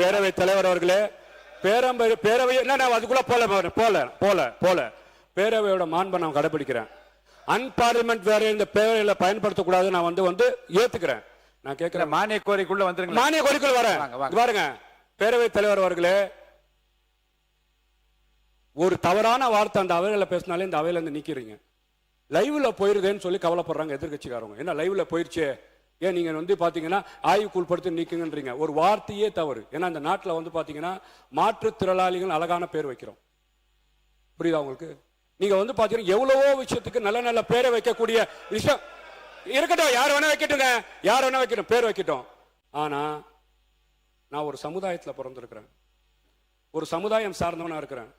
பேரவை தலைவர் அவர்களே, பேரவை அதுக்குள்ள போல பேரவையோட மாண்பை நான் கடைபிடிக்கிறேன். அன்பார்லிமெண்ட் வேற இந்த பேரவையில பயன்படுத்தக்கூடாது. நான் வந்து ஏத்துக்கிறேன். நான் கேட்கிறேன், மானிய கோரிக்கைக்குள்ள வந்துருங்க. மானிய கோரிக்கைக்குள்ள வரேன். பாருங்க, பேரவை தலைவர் அவர்களே, ஒரு தவறான வார்த்தை அந்த அவையில பேசினாலே இந்த அவையில இருந்து நீக்கிறீங்க. லைவ்ல போயிருதேன்னு சொல்லி கவலைப்படுறாங்க எதிர்கட்சிக்காரங்க. என்ன லைவ்ல போயிருச்சே, ஏன் நீங்க வந்து பாத்தீங்கன்னா ஆய்வுக்கு உட்படுத்தி நீக்குங்கன்றீங்க. ஒரு வார்த்தையே தவறு. ஏன்னா இந்த நாட்டில் வந்து பாத்தீங்கன்னா மாற்றுத்திறனாளிகள் அழகான பேர் வைக்கிறோம். புரியுதா உங்களுக்கு? நீங்க வந்து பாத்தீங்கன்னா எவ்வளவோ விஷயத்துக்கு நல்ல நல்ல பேரை வைக்கக்கூடிய விஷயம் இருக்கட்டும். யார் வேணா வைக்கட்டுங்க, யார் வேணா வைக்கட்டும், பேர் வைக்கட்டும். ஆனா நான் ஒரு சமுதாயத்தில் பிறந்திருக்கிறேன், ஒரு சமுதாயம் சார்ந்தவனா இருக்கிறேன்.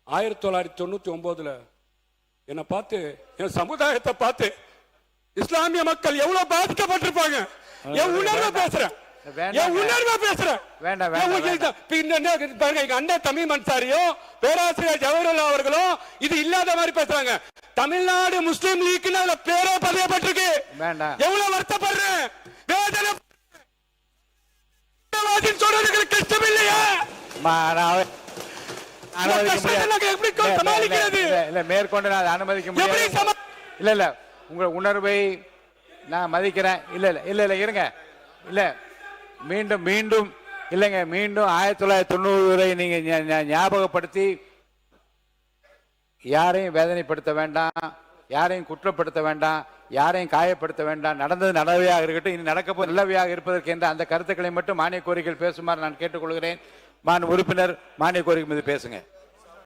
1999 என்னை பார்த்து, என் சமுதாயத்தை பார்த்து இஸ்லாமிய மக்கள் எவ்வளவு பாதிக்கப்பட்டிருப்பாங்க. என் உணர்வை பேசுறேன், என் உணர்வை பேசுறேன். அண்ணன் தமிழ் அன்சாரியும் பேராசிரியர் ஜவஹர்லால் அவர்களும் இது இல்லாத மாதிரி பேசுறாங்க. தமிழ்நாடு முஸ்லிம் லீக் பேரே பதியப்பட்டிருக்கு. எவ்வளவு வருத்தப்படுறேன், வேதனை சொல்றதுக்கு கஷ்டம் இல்லையா? மேற்கொண்டு நான் அனுமதிக்க முடியாது. இல்ல இல்ல, உங்க உணர்வை நான் மதிக்கிறேன். இல்ல இல்ல இல்ல இல்ல இருங்க. இல்ல மீண்டும் மீண்டும் இல்லைங்க, மீண்டும் 1990 நீங்க ஞாபகப்படுத்தி யாரையும் வேதனைப்படுத்த வேண்டாம், யாரையும் குற்றப்படுத்த வேண்டாம், யாரையும் காயப்படுத்த வேண்டாம். நடந்தது நல்லவையாக இருக்கட்டும், இனி நடக்கப்போது நல்லவையாக இருப்பதற்கு என்ற அந்த கருத்துக்களை மட்டும் மானிய கோரிக்கைகள் பேசுமாறு நான் கேட்டுக்கொள்கிறேன். உறுப்பினர் மானிய கோரிக்கை மீது பேசுங்க.